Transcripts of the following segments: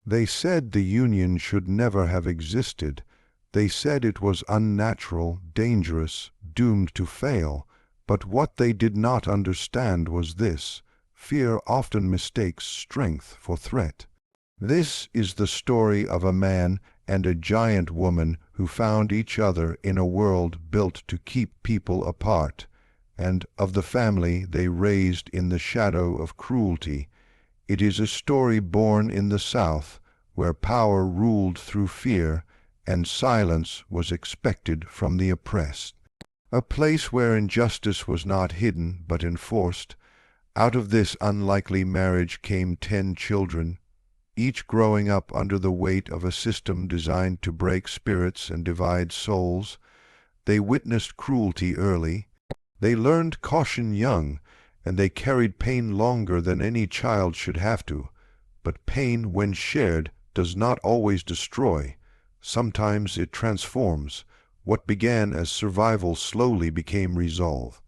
They said the union should never have existed. They said it was unnatural, dangerous, doomed to fail. But what they did not understand was this: fear often mistakes strength for threat. This is the story of a man and a giant woman who found each other in a world built to keep people apart, and of the family they raised in the shadow of cruelty. It is a story born in the South, where power ruled through fear, and silence was expected from the oppressed. A place where injustice was not hidden, but enforced. Out of this unlikely marriage came 10 children, each growing up under the weight of a system designed to break spirits and divide souls. They witnessed cruelty early. They learned caution young, and they carried pain longer than any child should have to. But pain, when shared, does not always destroy. Sometimes it transforms. What began as survival slowly became resolve.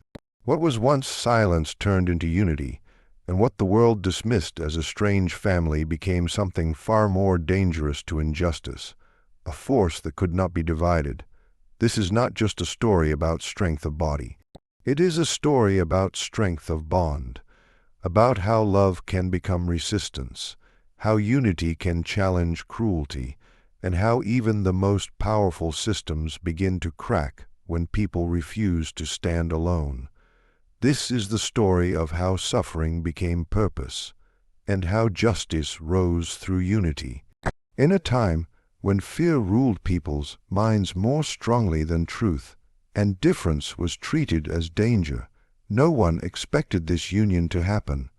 What was once silence turned into unity, and what the world dismissed as a strange family became something far more dangerous to injustice, a force that could not be divided. This is not just a story about strength of body. It is a story about strength of bond, about how love can become resistance, how unity can challenge cruelty, and how even the most powerful systems begin to crack when people refuse to stand alone. This is the story of how suffering became purpose, and how justice rose through unity. In a time when fear ruled people's minds more strongly than truth, and difference was treated as danger, no one expected this union to happen.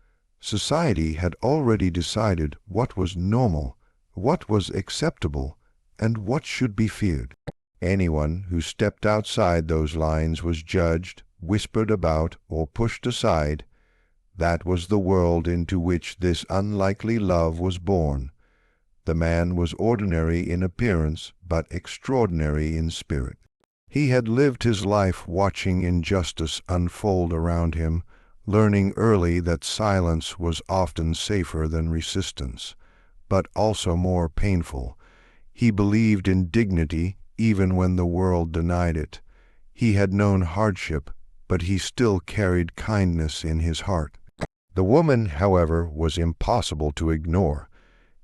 Society had already decided what was normal, what was acceptable, and what should be feared. Anyone who stepped outside those lines was judged, whispered about, or pushed aside. That was the world into which this unlikely love was born. The man was ordinary in appearance, but extraordinary in spirit. He had lived his life watching injustice unfold around him, learning early that silence was often safer than resistance, but also more painful. He believed in dignity even when the world denied it. He had known hardship, but he still carried kindness in his heart. The woman, however, was impossible to ignore.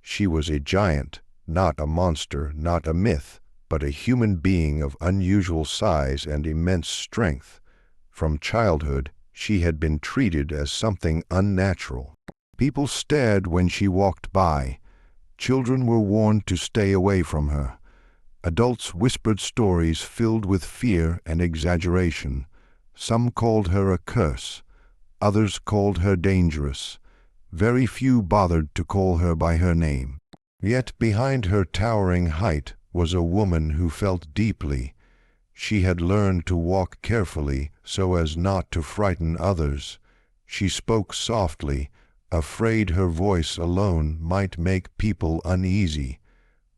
She was a giant, not a monster, not a myth, but a human being of unusual size and immense strength. From childhood, she had been treated as something unnatural. People stared when she walked by. Children were warned to stay away from her. Adults whispered stories filled with fear and exaggeration. Some called her a curse. Others called her dangerous. Very few bothered to call her by her name. Yet behind her towering height was a woman who felt deeply. She had learned to walk carefully so as not to frighten others. She spoke softly, afraid her voice alone might make people uneasy.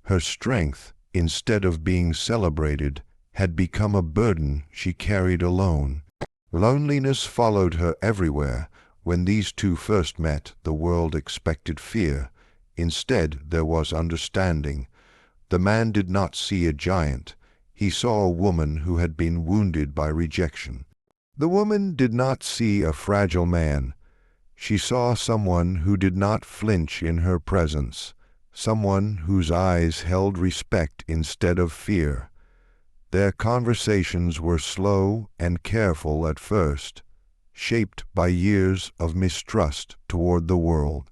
Her strength, instead of being celebrated, had become a burden she carried alone. Loneliness followed her everywhere. When these two first met, the world expected fear. Instead, there was understanding. The man did not see a giant. He saw a woman who had been wounded by rejection. The woman did not see a fragile man. She saw someone who did not flinch in her presence, someone whose eyes held respect instead of fear. Their conversations were slow and careful at first, shaped by years of mistrust toward the world.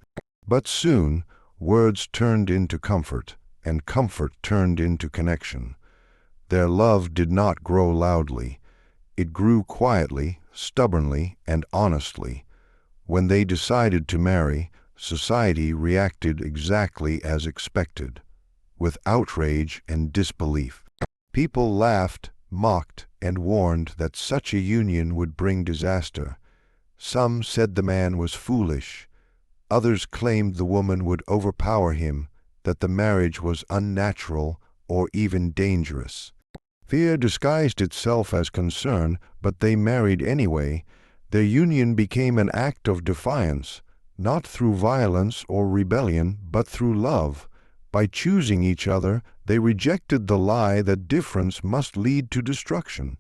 But soon, words turned into comfort, and comfort turned into connection. Their love did not grow loudly. It grew quietly, stubbornly, and honestly. When they decided to marry, society reacted exactly as expected, with outrage and disbelief. People laughed, mocked, and warned that such a union would bring disaster. Some said the man was foolish. Others claimed the woman would overpower him, that the marriage was unnatural or even dangerous. Fear disguised itself as concern, but they married anyway. Their union became an act of defiance, not through violence or rebellion, but through love. By choosing each other, they rejected the lie that difference must lead to destruction.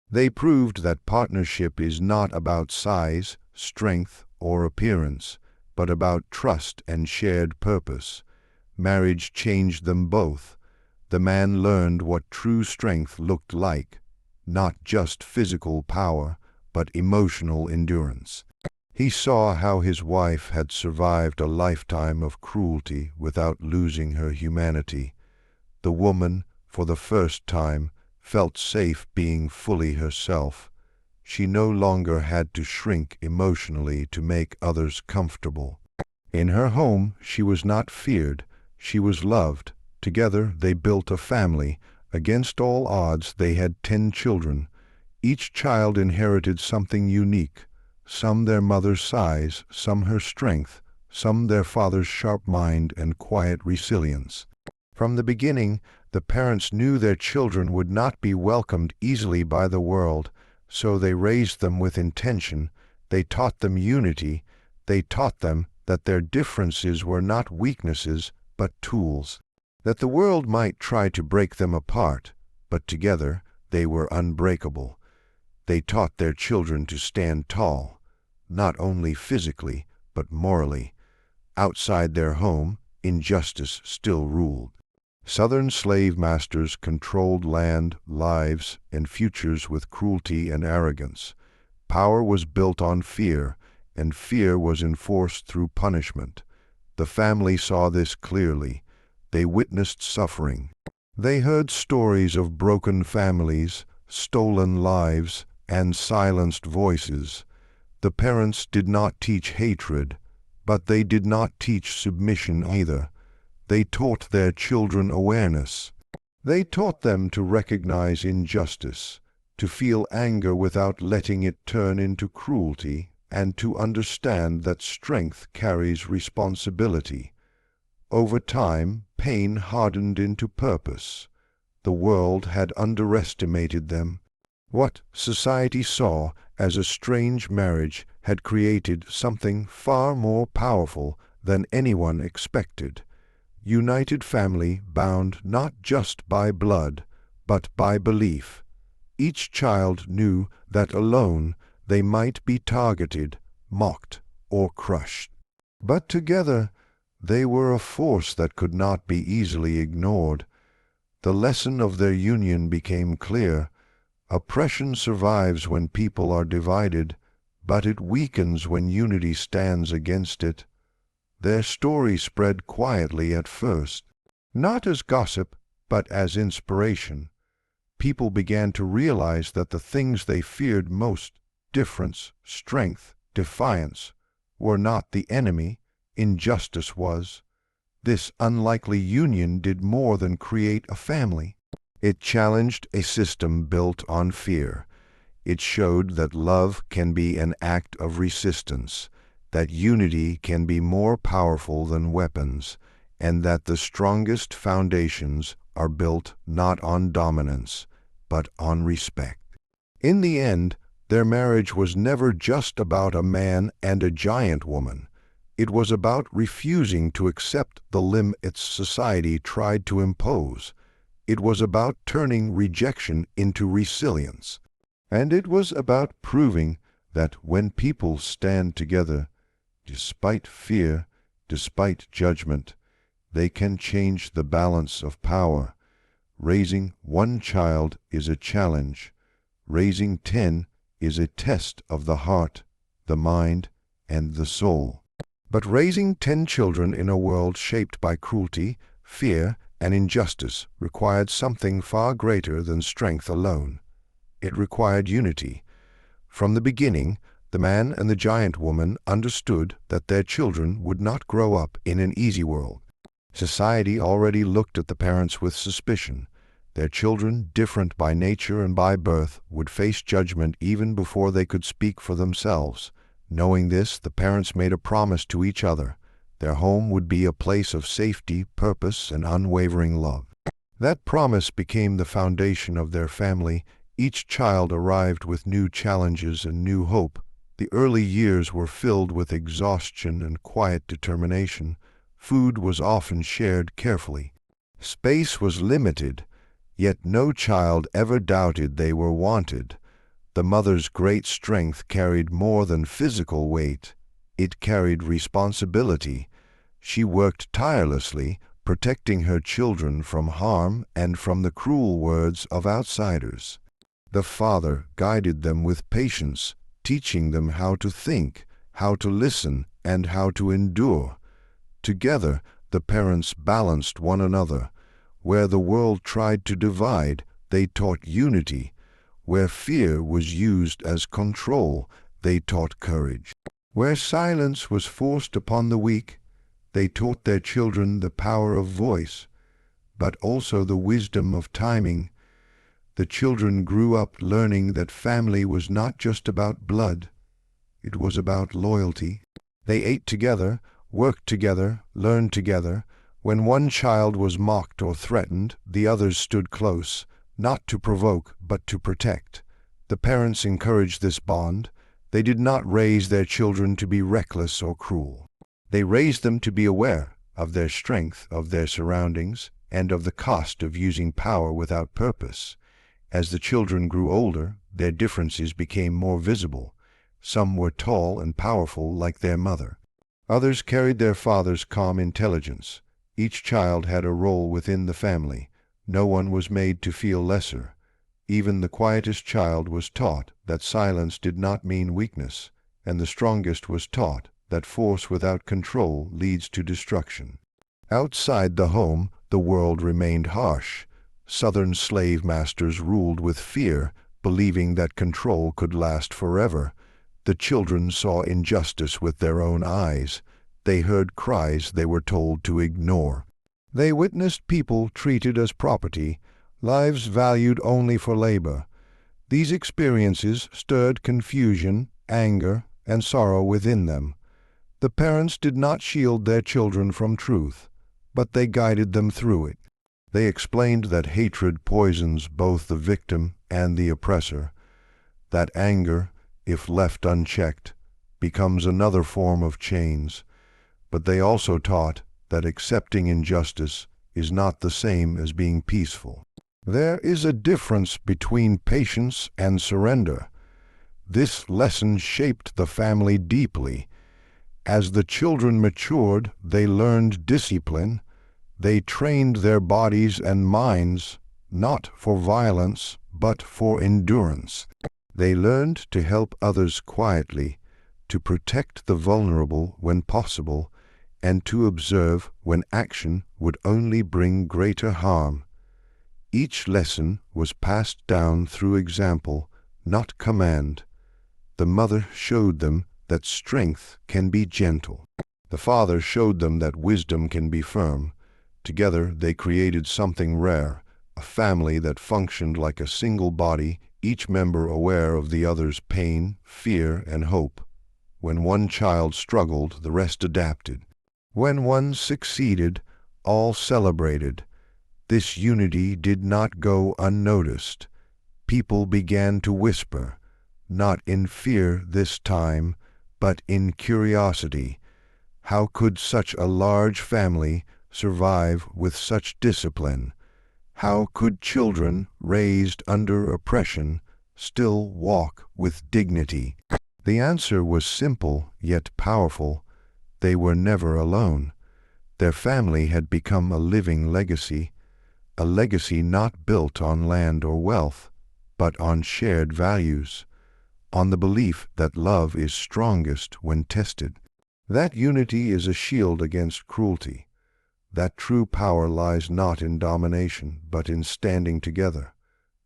They proved that partnership is not about size, strength, or appearance, but about trust and shared purpose. Marriage changed them both. The man learned what true strength looked like, not just physical power, but emotional endurance. He saw how his wife had survived a lifetime of cruelty without losing her humanity. The woman, for the first time, felt safe being fully herself. She no longer had to shrink emotionally to make others comfortable. In her home, she was not feared, she was loved. Together they built a family. Against all odds, they had 10 children. Each child inherited something unique, some their mother's size, some her strength, some their father's sharp mind and quiet resilience. From the beginning, the parents knew their children would not be welcomed easily by the world, so they raised them with intention. They taught them unity. They taught them that their differences were not weaknesses, but tools. That the world might try to break them apart, but together they were unbreakable. They taught their children to stand tall, not only physically, but morally. Outside their home, injustice still ruled. Southern slave masters controlled land, lives, and futures with cruelty and arrogance. Power was built on fear, and fear was enforced through punishment. The family saw this clearly. They witnessed suffering. They heard stories of broken families, stolen lives, and silenced voices. The parents did not teach hatred, but they did not teach submission either. They taught their children awareness. They taught them to recognize injustice, to feel anger without letting it turn into cruelty, and to understand that strength carries responsibility. Over time, pain hardened into purpose. The world had underestimated them. What society saw as a strange marriage had created something far more powerful than anyone expected. United family bound not just by blood, but by belief. Each child knew that alone they might be targeted, mocked, or crushed. But together they were a force that could not be easily ignored. The lesson of their union became clear. Oppression survives when people are divided, but it weakens when unity stands against it. Their story spread quietly at first, not as gossip, but as inspiration. People began to realize that the things they feared most, difference, strength, defiance, were not the enemy, injustice was. This unlikely union did more than create a family. It challenged a system built on fear. It showed that love can be an act of resistance, that unity can be more powerful than weapons, and that the strongest foundations are built not on dominance, but on respect. In the end, their marriage was never just about a man and a giant woman. It was about refusing to accept the limits society tried to impose. It was about turning rejection into resilience. And it was about proving that when people stand together, despite fear, despite judgment, they can change the balance of power. Raising one child is a challenge. Raising 10 is a test of the heart, the mind, and the soul. But raising 10 children in a world shaped by cruelty, fear, and injustice required something far greater than strength alone. It required unity. From the beginning, the man and the giant woman understood that their children would not grow up in an easy world. Society already looked at the parents with suspicion. Their children, different by nature and by birth, would face judgment even before they could speak for themselves. Knowing this, the parents made a promise to each other. Their home would be a place of safety, purpose, and unwavering love. That promise became the foundation of their family. Each child arrived with new challenges and new hope. The early years were filled with exhaustion and quiet determination. Food was often shared carefully. Space was limited, yet no child ever doubted they were wanted. The mother's great strength carried more than physical weight. It carried responsibility. She worked tirelessly, protecting her children from harm and from the cruel words of outsiders. The father guided them with patience, teaching them how to think, how to listen, and how to endure. Together, the parents balanced one another. Where the world tried to divide, they taught unity. Where fear was used as control, they taught courage. Where silence was forced upon the weak, they taught their children the power of voice, but also the wisdom of timing. The children grew up learning that family was not just about blood, it was about loyalty. They ate together, worked together, learned together. When one child was mocked or threatened, the others stood close, not to provoke, but to protect. The parents encouraged this bond. They did not raise their children to be reckless or cruel. They raised them to be aware of their strength, of their surroundings, and of the cost of using power without purpose. As the children grew older, their differences became more visible. Some were tall and powerful like their mother. Others carried their father's calm intelligence. Each child had a role within the family. No one was made to feel lesser. Even the quietest child was taught that silence did not mean weakness, and the strongest was taught that force without control leads to destruction. Outside the home, the world remained harsh. Southern slave masters ruled with fear, believing that control could last forever. The children saw injustice with their own eyes. They heard cries they were told to ignore. They witnessed people treated as property, lives valued only for labor. These experiences stirred confusion, anger, and sorrow within them. The parents did not shield their children from truth, but they guided them through it. They explained that hatred poisons both the victim and the oppressor, that anger, if left unchecked, becomes another form of chains. But they also taught that accepting injustice is not the same as being peaceful. There is a difference between patience and surrender. This lesson shaped the family deeply. As the children matured, they learned discipline. They trained their bodies and minds, not for violence, but for endurance. They learned to help others quietly, to protect the vulnerable when possible, and to observe when action would only bring greater harm. Each lesson was passed down through example, not command. The mother showed them that strength can be gentle. The father showed them that wisdom can be firm. Together they created something rare, a family that functioned like a single body, each member aware of the other's pain, fear, and hope. When one child struggled, the rest adapted. When one succeeded, all celebrated. This unity did not go unnoticed. People began to whisper, not in fear this time, but in curiosity. How could such a large family survive with such discipline? How could children raised under oppression still walk with dignity? The answer was simple yet powerful. They were never alone. Their family had become a living legacy, a legacy not built on land or wealth, but on shared values, on the belief that love is strongest when tested. That unity is a shield against cruelty. That true power lies not in domination, but in standing together.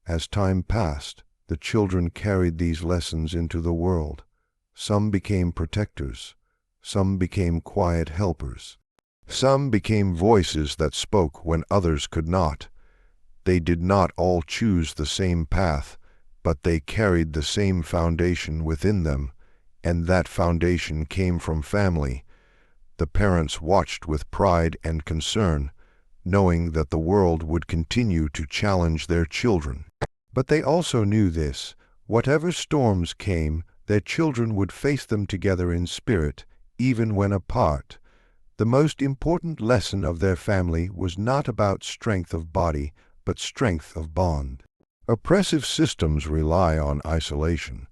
As time passed, the children carried these lessons into the world. Some became protectors. Some became quiet helpers. Some became voices that spoke when others could not. They did not all choose the same path, but they carried the same foundation within them, and that foundation came from family. The parents watched with pride and concern, knowing that the world would continue to challenge their children. But they also knew this: whatever storms came, their children would face them together in spirit, even when apart. The most important lesson of their family was not about strength of body, but strength of bond. Oppressive systems rely on isolation.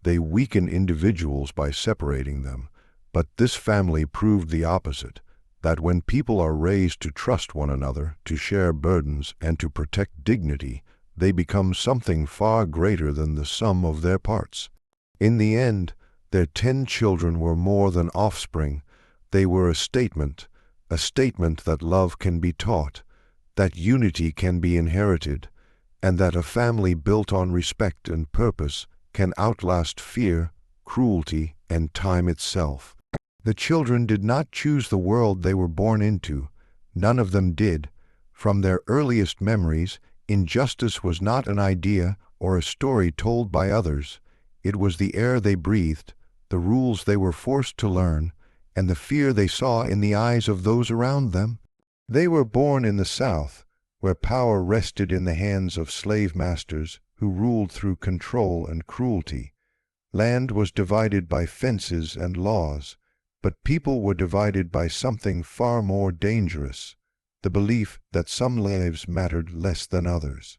They weaken individuals by separating them. But this family proved the opposite, that when people are raised to trust one another, to share burdens, and to protect dignity, they become something far greater than the sum of their parts. In the end, their 10 children were more than offspring. They were a statement that love can be taught, that unity can be inherited, and that a family built on respect and purpose can outlast fear, cruelty, and time itself. The children did not choose the world they were born into. None of them did. From their earliest memories, injustice was not an idea or a story told by others. It was the air they breathed, the rules they were forced to learn, and the fear they saw in the eyes of those around them. They were born in the South, where power rested in the hands of slave masters who ruled through control and cruelty. Land was divided by fences and laws, but people were divided by something far more dangerous, the belief that some lives mattered less than others.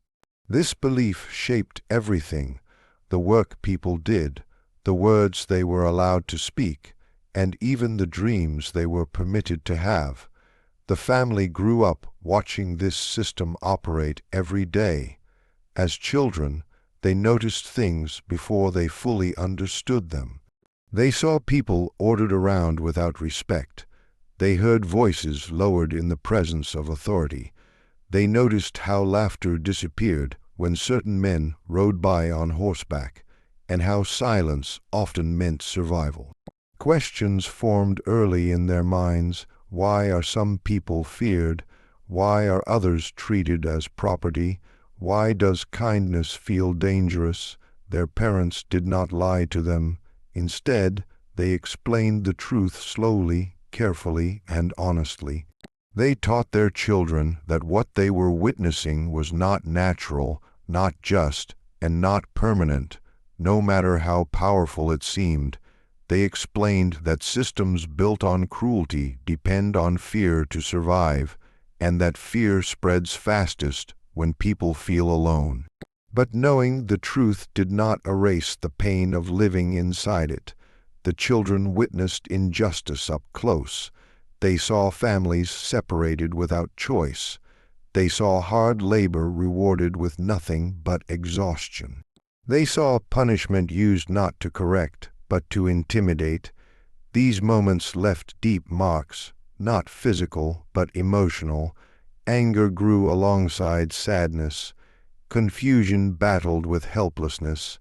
This belief shaped everything, the work people did, the words they were allowed to speak, and even the dreams they were permitted to have. The family grew up watching this system operate every day. As children, they noticed things before they fully understood them. They saw people ordered around without respect. They heard voices lowered in the presence of authority. They noticed how laughter disappeared when certain men rode by on horseback, and how silence often meant survival. Questions formed early in their minds. Why are some people feared? Why are others treated as property? Why does kindness feel dangerous? Their parents did not lie to them. Instead, they explained the truth slowly, carefully, and honestly. They taught their children that what they were witnessing was not natural, not just, and not permanent, no matter how powerful it seemed. They explained that systems built on cruelty depend on fear to survive, and that fear spreads fastest when people feel alone. But knowing the truth did not erase the pain of living inside it. The children witnessed injustice up close. They saw families separated without choice. They saw hard labor rewarded with nothing but exhaustion. They saw punishment used not to correct, but to intimidate. These moments left deep marks, not physical, but emotional. Anger grew alongside sadness. Confusion battled with helplessness.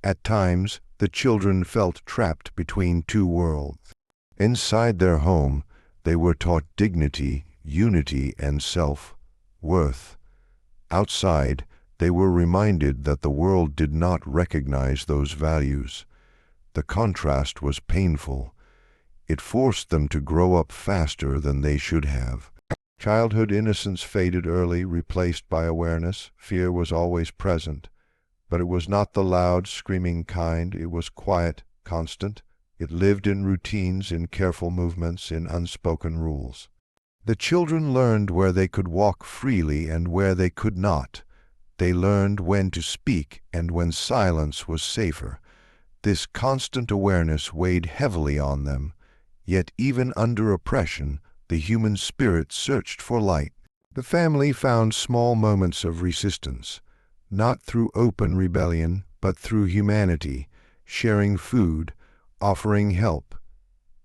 At times, the children felt trapped between two worlds. Inside their home, they were taught dignity, unity, and self-worth. Outside, they were reminded that the world did not recognize those values. The contrast was painful. It forced them to grow up faster than they should have. Childhood innocence faded early, replaced by awareness. Fear was always present. But it was not the loud, screaming kind. It was quiet, constant. It lived in routines, in careful movements, in unspoken rules. The children learned where they could walk freely and where they could not. They learned when to speak and when silence was safer. This constant awareness weighed heavily on them. Yet even under oppression, the human spirit searched for light. The family found small moments of resistance, not through open rebellion, but through humanity, sharing food, offering help,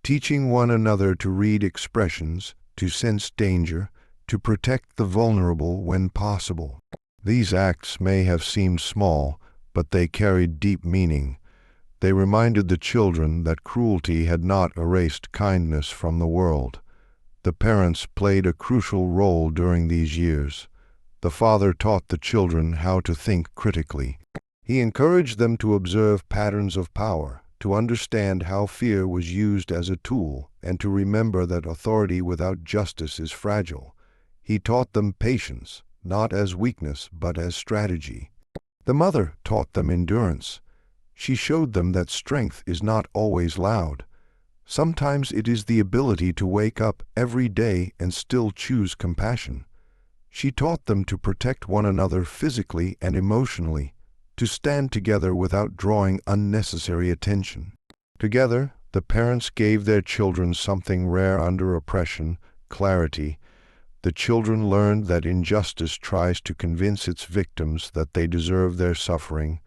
teaching one another to read expressions, to sense danger, to protect the vulnerable when possible. These acts may have seemed small, but they carried deep meaning. They reminded the children that cruelty had not erased kindness from the world. The parents played a crucial role during these years. The father taught the children how to think critically. He encouraged them to observe patterns of power, to understand how fear was used as a tool, and to remember that authority without justice is fragile. He taught them patience, not as weakness, but as strategy. The mother taught them endurance. She showed them that strength is not always loud. Sometimes it is the ability to wake up every day and still choose compassion. She taught them to protect one another physically and emotionally, to stand together without drawing unnecessary attention. Together, the parents gave their children something rare under oppression: clarity. The children learned that injustice tries to convince its victims that they deserve their suffering.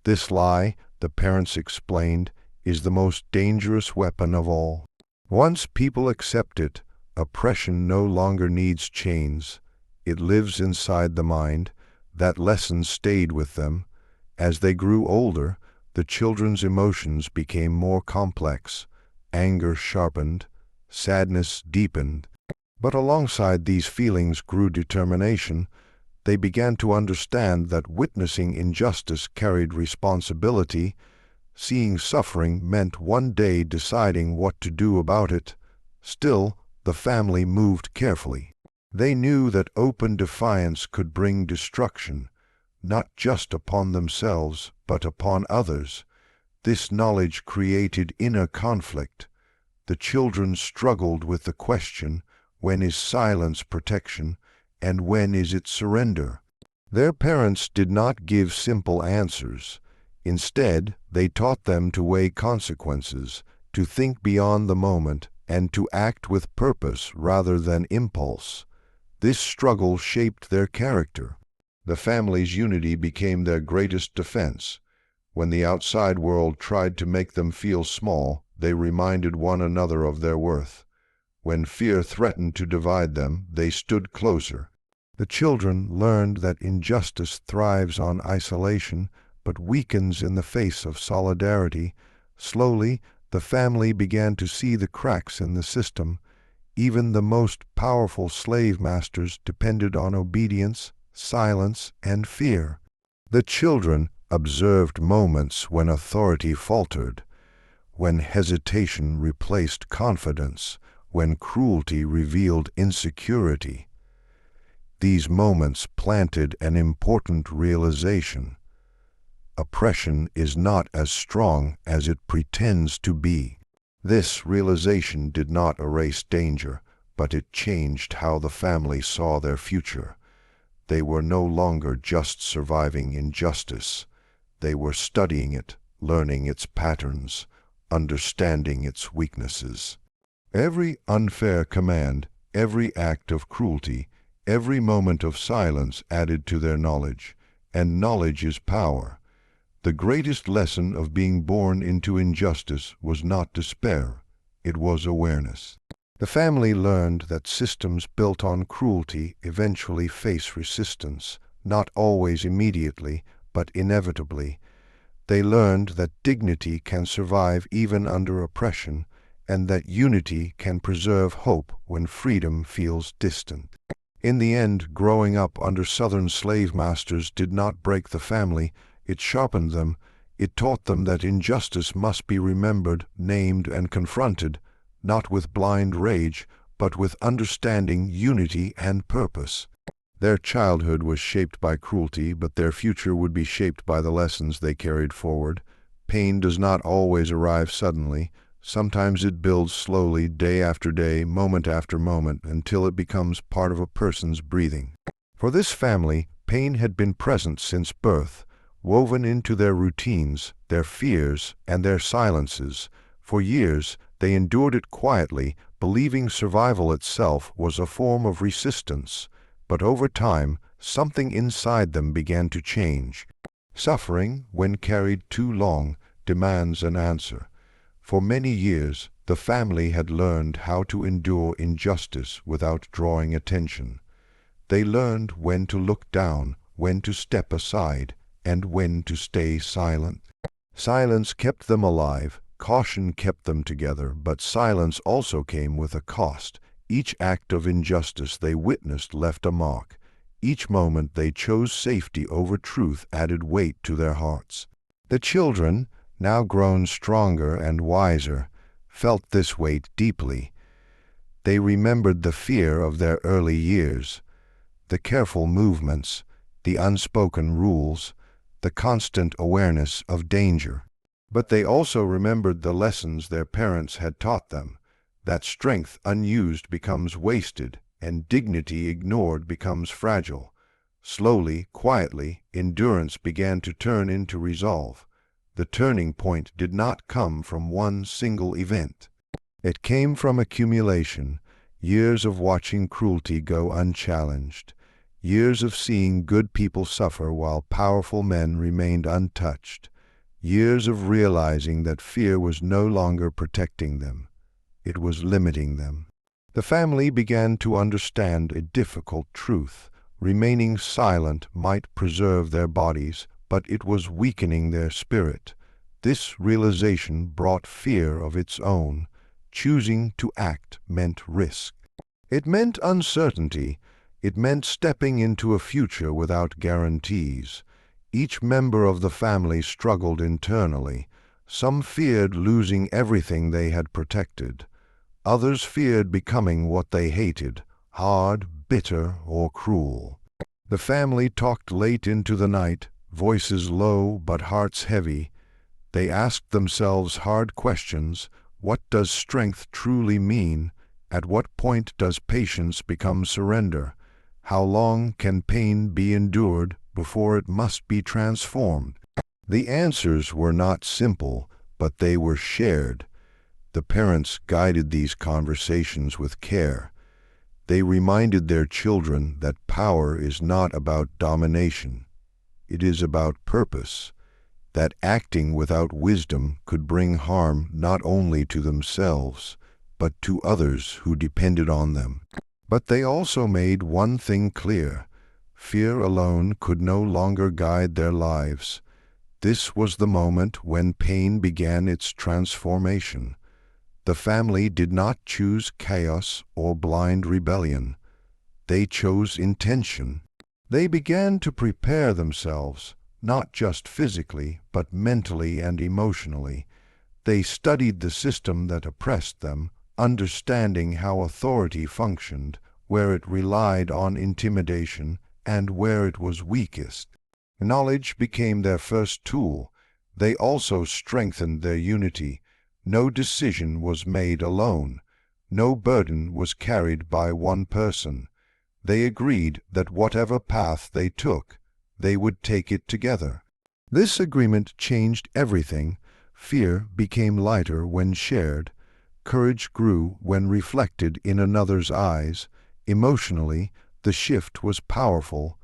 This lie, the parents explained, is the most dangerous weapon of all. Once people accept it, oppression no longer needs chains. It lives inside the mind. That lesson stayed with them. As they grew older, the children's emotions became more complex. Anger sharpened, sadness deepened. But alongside these feelings grew determination. They began to understand that witnessing injustice carried responsibility. Seeing suffering meant one day deciding what to do about it. Still, the family moved carefully. They knew that open defiance could bring destruction, not just upon themselves, but upon others. This knowledge created inner conflict. The children struggled with the question, when is silence protection, and when is it surrender? Their parents did not give simple answers. Instead, they taught them to weigh consequences, to think beyond the moment, and to act with purpose rather than impulse. This struggle shaped their character. The family's unity became their greatest defense. When the outside world tried to make them feel small, they reminded one another of their worth. When fear threatened to divide them, they stood closer. The children learned that injustice thrives on isolation, but weakens in the face of solidarity. Slowly, the family began to see the cracks in the system. Even the most powerful slave masters depended on obedience, silence, and fear. The children observed moments when authority faltered, when hesitation replaced confidence, when cruelty revealed insecurity. These moments planted an important realization. Oppression is not as strong as it pretends to be. This realization did not erase danger, but it changed how the family saw their future. They were no longer just surviving injustice. They were studying it, learning its patterns, understanding its weaknesses. Every unfair command, every act of cruelty, every moment of silence added to their knowledge, and knowledge is power. The greatest lesson of being born into injustice was not despair, it was awareness. The family learned that systems built on cruelty eventually face resistance, not always immediately, but inevitably. They learned that dignity can survive even under oppression, and that unity can preserve hope when freedom feels distant. In the end, growing up under Southern slave masters did not break the family. It sharpened them. It taught them that injustice must be remembered, named, and confronted, not with blind rage, but with understanding, unity, and purpose. Their childhood was shaped by cruelty, but their future would be shaped by the lessons they carried forward. Pain does not always arrive suddenly. Sometimes it builds slowly, day after day, moment after moment, until it becomes part of a person's breathing. For this family, pain had been present since birth, woven into their routines, their fears, and their silences. For years, they endured it quietly, believing survival itself was a form of resistance. But over time, something inside them began to change. Suffering, when carried too long, demands an answer. For many years, the family had learned how to endure injustice without drawing attention. They learned when to look down, when to step aside, and when to stay silent. Silence kept them alive, caution kept them together, but silence also came with a cost. Each act of injustice they witnessed left a mark. Each moment they chose safety over truth added weight to their hearts. The children, now grown stronger and wiser, felt this weight deeply. They remembered the fear of their early years, the careful movements, the unspoken rules, the constant awareness of danger. But they also remembered the lessons their parents had taught them, that strength unused becomes wasted, and dignity ignored becomes fragile. Slowly, quietly, endurance began to turn into resolve. The turning point did not come from one single event. It came from accumulation, years of watching cruelty go unchallenged, years of seeing good people suffer while powerful men remained untouched, years of realizing that fear was no longer protecting them. It was limiting them. The family began to understand a difficult truth. Remaining silent might preserve their bodies, but it was weakening their spirit. This realization brought fear of its own. Choosing to act meant risk. It meant uncertainty. It meant stepping into a future without guarantees. Each member of the family struggled internally. Some feared losing everything they had protected. Others feared becoming what they hated, hard, bitter, or cruel. The family talked late into the night, voices low but hearts heavy. They asked themselves hard questions. What does strength truly mean? At what point does patience become surrender? How long can pain be endured before it must be transformed? The answers were not simple, but they were shared. The parents guided these conversations with care. They reminded their children that power is not about domination. It is about purpose, that acting without wisdom could bring harm not only to themselves, but to others who depended on them. But they also made one thing clear: fear alone could no longer guide their lives. This was the moment when pain began its transformation. The family did not choose chaos or blind rebellion. They chose intention. They began to prepare themselves, not just physically, but mentally and emotionally. They studied the system that oppressed them, understanding how authority functioned, where it relied on intimidation, and where it was weakest. Knowledge became their first tool. They also strengthened their unity. No decision was made alone. No burden was carried by one person. They agreed that whatever path they took, they would take it together. This agreement changed everything. Fear became lighter when shared. Courage grew when reflected in another's eyes. Emotionally, the shift was powerful.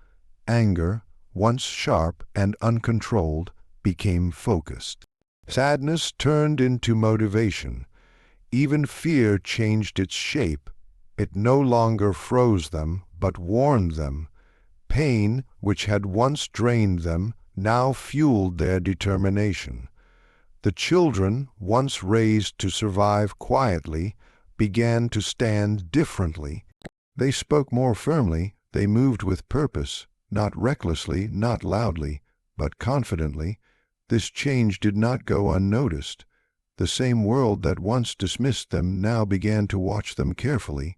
Anger, once sharp and uncontrolled, became focused. Sadness turned into motivation. Even fear changed its shape. It no longer froze them, but warned them. Pain, which had once drained them, now fueled their determination. The children, once raised to survive quietly, began to stand differently. They spoke more firmly. They moved with purpose, not recklessly, not loudly, but confidently. This change did not go unnoticed. The same world that once dismissed them now began to watch them carefully.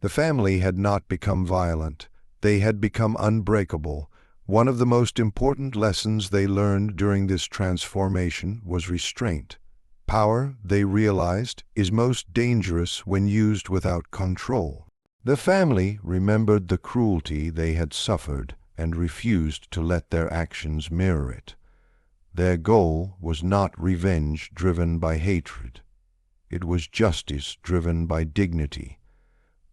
The family had not become violent. They had become unbreakable. One of the most important lessons they learned during this transformation was restraint. Power, they realized, is most dangerous when used without control. The family remembered the cruelty they had suffered and refused to let their actions mirror it. Their goal was not revenge driven by hatred. It was justice driven by dignity.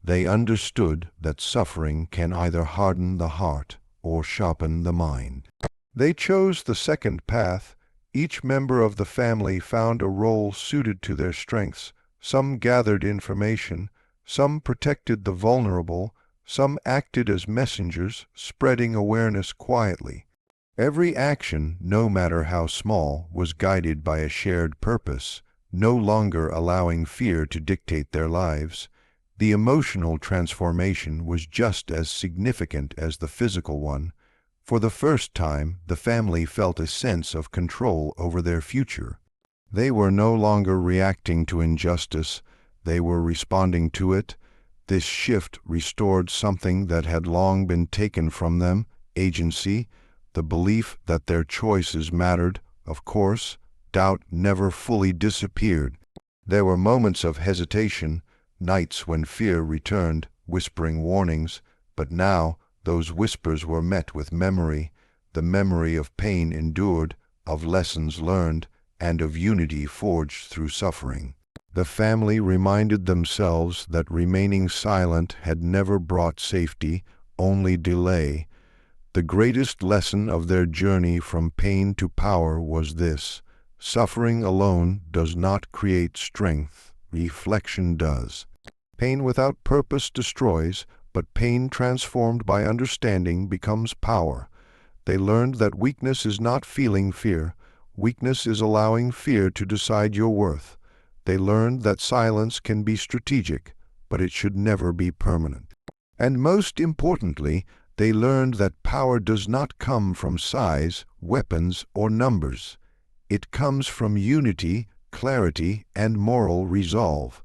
They understood that suffering can either harden the heart or sharpen the mind. They chose the second path. Each member of the family found a role suited to their strengths. Some gathered information, some protected the vulnerable, some acted as messengers, spreading awareness quietly. Every action, no matter how small, was guided by a shared purpose, no longer allowing fear to dictate their lives. The emotional transformation was just as significant as the physical one. For the first time, the family felt a sense of control over their future. They were no longer reacting to injustice. They were responding to it. This shift restored something that had long been taken from them: agency. The belief that their choices mattered, of course, doubt never fully disappeared. There were moments of hesitation, nights when fear returned, whispering warnings, but now those whispers were met with memory, the memory of pain endured, of lessons learned, and of unity forged through suffering. The family reminded themselves that remaining silent had never brought safety, only delay. The greatest lesson of their journey from pain to power was this: suffering alone does not create strength, reflection does. Pain without purpose destroys, but pain transformed by understanding becomes power. They learned that weakness is not feeling fear. Weakness is allowing fear to decide your worth. They learned that silence can be strategic, but it should never be permanent. And most importantly, they learned that power does not come from size, weapons, or numbers. It comes from unity, clarity, and moral resolve.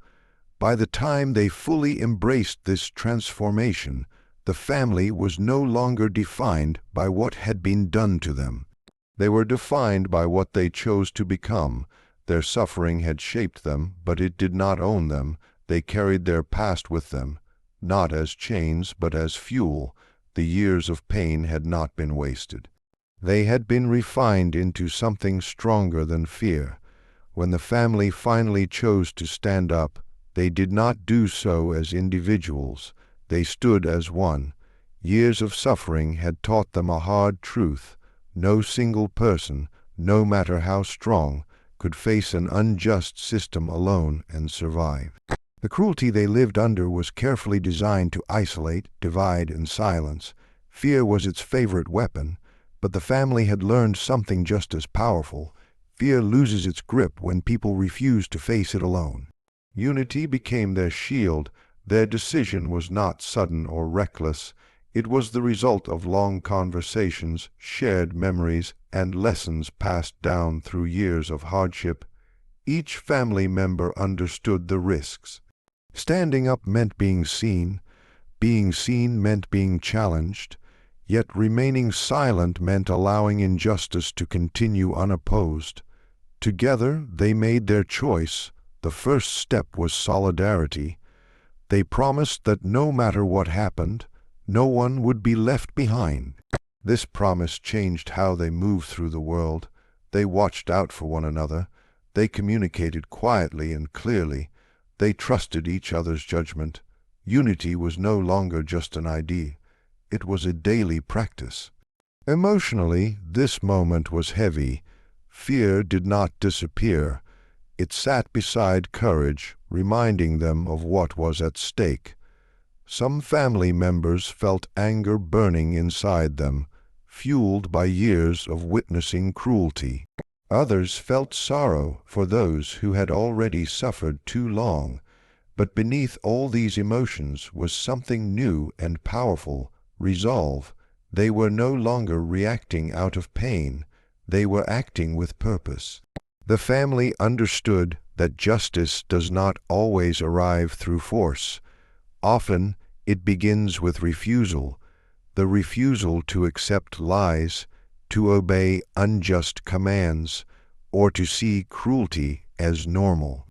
By the time they fully embraced this transformation, the family was no longer defined by what had been done to them. They were defined by what they chose to become. Their suffering had shaped them, but it did not own them. They carried their past with them, not as chains, but as fuel. The years of pain had not been wasted. They had been refined into something stronger than fear. When the family finally chose to stand up, they did not do so as individuals. They stood as one. Years of suffering had taught them a hard truth. No single person, no matter how strong, could face an unjust system alone and survive. The cruelty they lived under was carefully designed to isolate, divide, and silence. Fear was its favorite weapon, but the family had learned something just as powerful. Fear loses its grip when people refuse to face it alone. Unity became their shield. Their decision was not sudden or reckless. It was the result of long conversations, shared memories, and lessons passed down through years of hardship. Each family member understood the risks. Standing up meant being seen meant being challenged, yet remaining silent meant allowing injustice to continue unopposed. Together they made their choice. The first step was solidarity. They promised that no matter what happened, no one would be left behind. This promise changed how they moved through the world. They watched out for one another. They communicated quietly and clearly. They trusted each other's judgment. Unity was no longer just an idea. It was a daily practice. Emotionally, this moment was heavy. Fear did not disappear. It sat beside courage, reminding them of what was at stake. Some family members felt anger burning inside them, fueled by years of witnessing cruelty. Others felt sorrow for those who had already suffered too long. But beneath all these emotions was something new and powerful: resolve. They were no longer reacting out of pain. They were acting with purpose. The family understood that justice does not always arrive through force. Often it begins with refusal, the refusal to accept lies, to obey unjust commands, or to see cruelty as normal.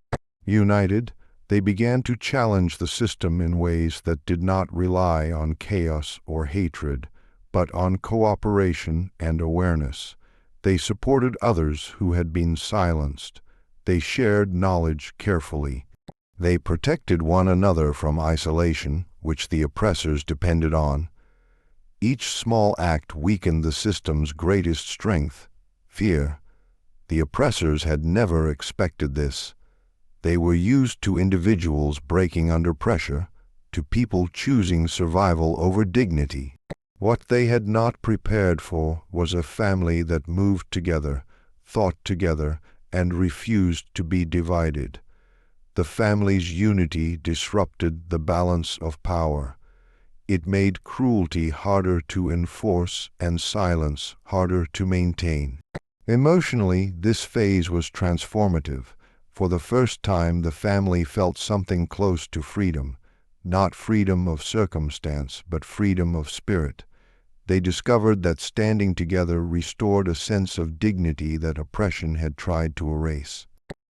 United, they began to challenge the system in ways that did not rely on chaos or hatred, but on cooperation and awareness. They supported others who had been silenced. They shared knowledge carefully. They protected one another from isolation, which the oppressors depended on. Each small act weakened the system's greatest strength: fear. The oppressors had never expected this. They were used to individuals breaking under pressure, to people choosing survival over dignity. What they had not prepared for was a family that moved together, thought together, and refused to be divided. The family's unity disrupted the balance of power. It made cruelty harder to enforce and silence harder to maintain. Emotionally, this phase was transformative. For the first time, the family felt something close to freedom, not freedom of circumstance, but freedom of spirit. They discovered that standing together restored a sense of dignity that oppression had tried to erase.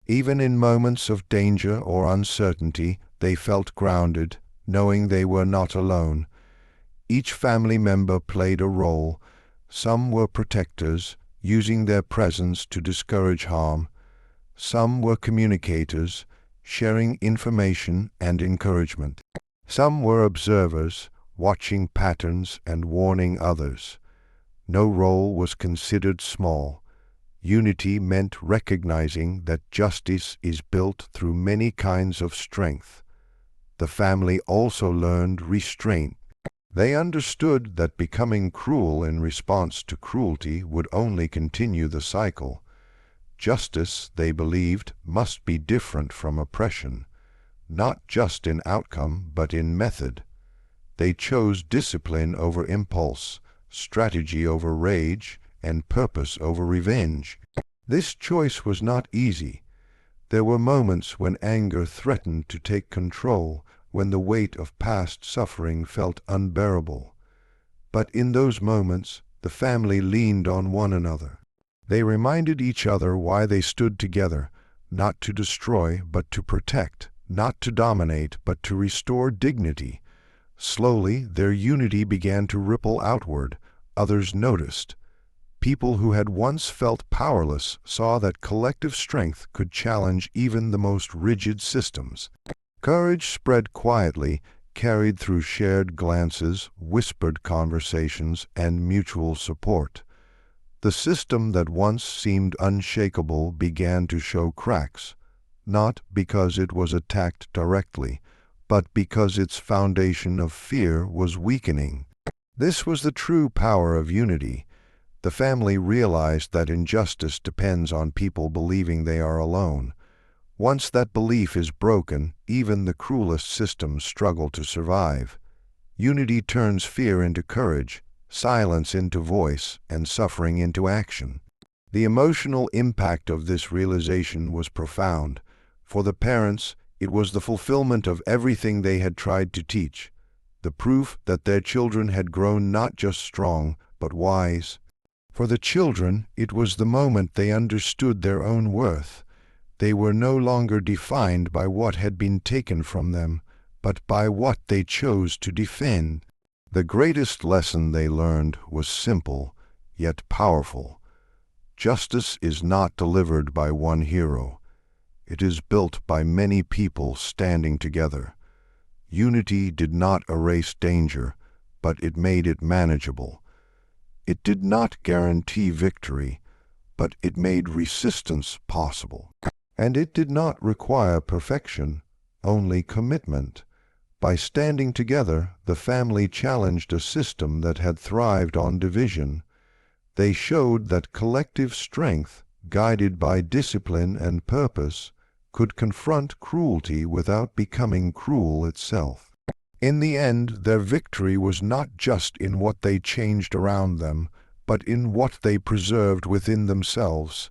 Even in moments of danger or uncertainty, they felt grounded, knowing they were not alone. Each family member played a role. Some were protectors, using their presence to discourage harm. Some were communicators, sharing information and encouragement. Some were observers, watching patterns and warning others. No role was considered small. Unity meant recognizing that justice is built through many kinds of strength. The family also learned restraint. They understood that becoming cruel in response to cruelty would only continue the cycle. Justice, they believed, must be different from oppression, not just in outcome but in method. They chose discipline over impulse, strategy over rage, and purpose over revenge. This choice was not easy. There were moments when anger threatened to take control, when the weight of past suffering felt unbearable. But in those moments, the family leaned on one another. They reminded each other why they stood together, not to destroy but to protect, not to dominate but to restore dignity. Slowly, their unity began to ripple outward. Others noticed. People who had once felt powerless saw that collective strength could challenge even the most rigid systems. Courage spread quietly, carried through shared glances, whispered conversations, and mutual support. The system that once seemed unshakable began to show cracks, not because it was attacked directly, but because its foundation of fear was weakening. This was the true power of unity. The family realized that injustice depends on people believing they are alone. Once that belief is broken, even the cruelest systems struggle to survive. Unity turns fear into courage, silence into voice, and suffering into action. The emotional impact of this realization was profound. For the parents, it was the fulfillment of everything they had tried to teach, the proof that their children had grown not just strong, but wise. For the children, it was the moment they understood their own worth. They were no longer defined by what had been taken from them, but by what they chose to defend. The greatest lesson they learned was simple, yet powerful. Justice is not delivered by one hero. It is built by many people standing together. Unity did not erase danger, but it made it manageable. It did not guarantee victory, but it made resistance possible. And it did not require perfection, only commitment. By standing together, the family challenged a system that had thrived on division. They showed that collective strength, guided by discipline and purpose, could confront cruelty without becoming cruel itself. In the end, their victory was not just in what they changed around them, but in what they preserved within themselves.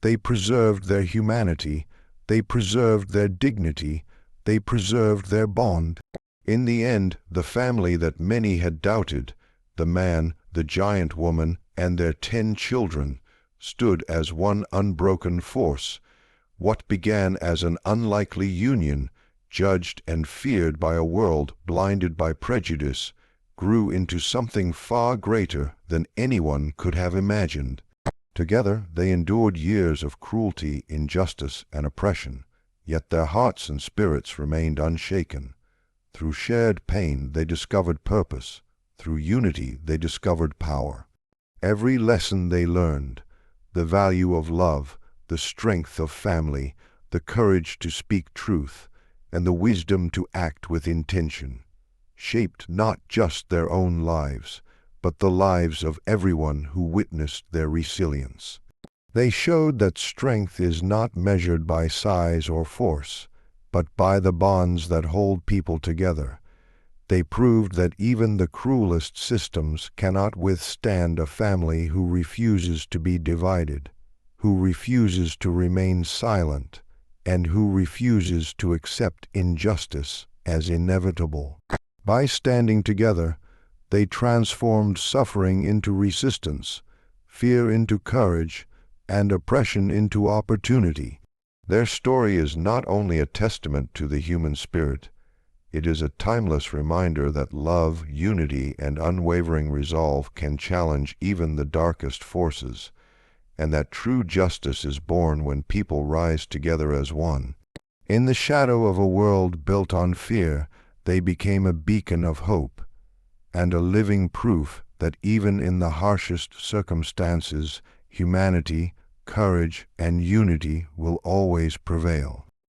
They preserved their humanity, they preserved their dignity, they preserved their bond. In the end, the family that many had doubted, the man, the giant woman, and their 10 children, stood as one unbroken force. What began as an unlikely union, judged and feared by a world blinded by prejudice, grew into something far greater than anyone could have imagined. Together they endured years of cruelty, injustice, and oppression, yet their hearts and spirits remained unshaken. Through shared pain they discovered purpose. Through unity they discovered power. Every lesson they learned, the value of love, the strength of family, the courage to speak truth, and the wisdom to act with intention, shaped not just their own lives, but the lives of everyone who witnessed their resilience. They showed that strength is not measured by size or force, but by the bonds that hold people together. They proved that even the cruelest systems cannot withstand a family who refuses to be divided, who refuses to remain silent, and who refuses to accept injustice as inevitable. By standing together, They transformed suffering into resistance, fear into courage, and oppression into opportunity. Their story is not only a testament to the human spirit, it is a timeless reminder that love, unity, and unwavering resolve can challenge even the darkest forces, and that true justice is born when people rise together as one. In the shadow of a world built on fear, they became a beacon of hope, and a living proof that even in the harshest circumstances, humanity, courage, and unity will always prevail.